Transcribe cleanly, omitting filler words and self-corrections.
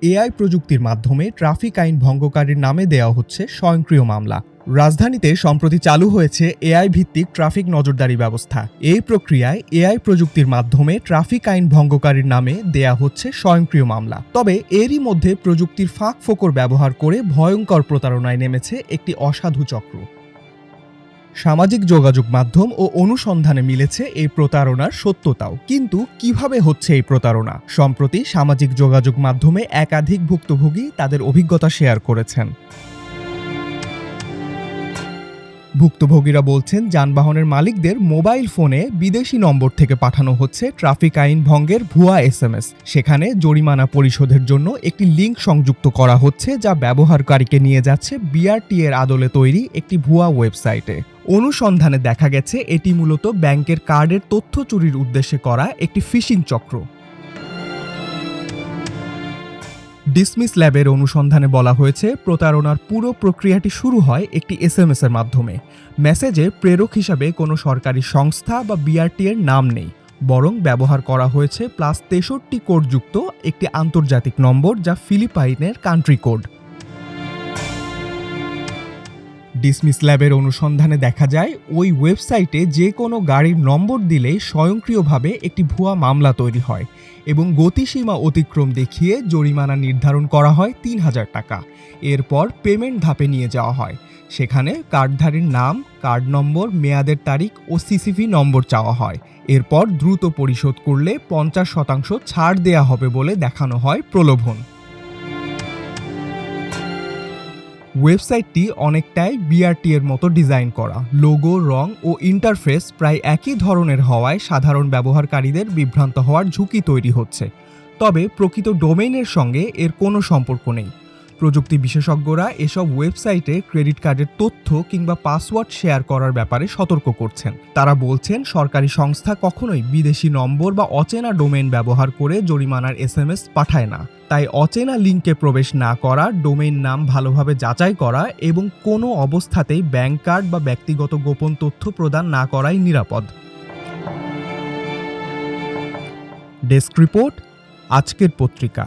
AI প্রযুক্তির মাধ্যমে traffic আইন ভঙ্গকারীর নামে দেওয়া হচ্ছে স্বয়ংক্রিয় মামলা। রাজধানীতে সম্প্রতি চালু হয়েছে এআই ভিত্তিক ট্রাফিক নজরদারি ব্যবস্থা। এই প্রক্রিয়ায় এআই প্রযুক্তির মাধ্যমে ট্রাফিক আইন ভঙ্গকারীর নামে দেয়া হচ্ছে স্বয়ংক্রিয় মামলা। তবে এরই মধ্যে প্রযুক্তির ফাঁক ফোকর ব্যবহার করে ভয়ঙ্কর প্রতারণায় নেমেছে একটি অসাধু চক্র। সামাজিক যোগাযোগ মাধ্যম ও অনুসন্ধানে মিলেছে এই প্রতারণার সত্যতাও। কিন্তু কিভাবে হচ্ছে এই প্রতারণা? সম্প্রতি সামাজিক যোগাযোগ মাধ্যমে একাধিক ভুক্তভোগী তাদের অভিজ্ঞতা শেয়ার করেছেন। ভুক্তভোগীরা বলছেন, যানবাহনের মালিকদের মোবাইল ফোনে বিদেশি নম্বর থেকে পাঠানো হচ্ছে ট্রাফিক আইন ভঙ্গের ভুয়া এসএমএস। সেখানে জরিমানা পরিশোধের জন্য একটি লিঙ্ক সংযুক্ত করা হচ্ছে, যা ব্যবহারকারীকে নিয়ে যাচ্ছে বিআরটি এর আদলে তৈরি একটি ভুয়া ওয়েবসাইটে। অনুসন্ধানে দেখা গেছে এটি মূলত ব্যাংকের কার্ডের তথ্য চুরির উদ্দেশ্যে করা একটি ফিশিং চক্র। ডিসমিস ল্যাবের অনুসন্ধানে বলা হয়েছে, প্রতারণার পুরো প্রক্রিয়াটি শুরু হয় একটি এসএমএস এর মাধ্যমে। মেসেজে প্রেরক হিসাবে কোনো সরকারি সংস্থা বা বিআরটি এর নাম নেই, বরং ব্যবহার করা হয়েছে +63 কোডযুক্ত একটি আন্তর্জাতিক নম্বর, যা ফিলিপাইনের কান্ট্রি কোড। ডিসমিস ল্যাবের অনুসন্ধানে দেখা যায়, ওই ওয়েবসাইটে যে কোনো গাড়ির নম্বর দিলেই স্বয়ংক্রিয়ভাবে একটি ভুয়া মামলা তৈরি হয় এবং গতিসীমা অতিক্রম দেখিয়ে জরিমানা নির্ধারণ করা হয় ৩,০০০ টাকা। এরপর পেমেন্ট ধাপে নিয়ে যাওয়া হয়। সেখানে কার্ডধারীর নাম, কার্ড নম্বর, মেয়াদের তারিখ ও সিসিভি নম্বর চাওয়া হয়। এরপর দ্রুত পরিশোধ করলে 50% ছাড় দেয়া হবে বলে দেখানো হয় প্রলোভন। ওয়েবসাইটটি অনেকটাই বিআরটি এর মতো ডিজাইন করা। লোগো, রং ও ইন্টারফেস প্রায় একই ধরনের হওয়ায় সাধারণ ব্যবহারকারীদের বিভ্রান্ত হওয়ার ঝুঁকি তৈরি হচ্ছে। তবে প্রকৃত ডোমেইনের সঙ্গে এর কোনো সম্পর্ক নেই। প্রযুক্তি বিশেষজ্ঞরা এসব ওয়েবসাইটে ক্রেডিট কার্ডের তথ্য কিংবা পাসওয়ার্ড শেয়ার করার ব্যাপারে সতর্ক করছেন। তারা বলছেন, সরকারি সংস্থা কখনোই বিদেশি নম্বর বা অচেনা ডোমেইন ব্যবহার করে জরিমানার এসএমএস পাঠায় না। তাই অচেনা লিঙ্কে প্রবেশ না করা, ডোমেইন নাম ভালোভাবে যাচাই করা এবং কোনো অবস্থাতেই ব্যাংক কার্ড বা ব্যক্তিগত গোপন তথ্য প্রদান না করাই নিরাপদ। ডেস্ক রিপোর্ট, আজকের পত্রিকা।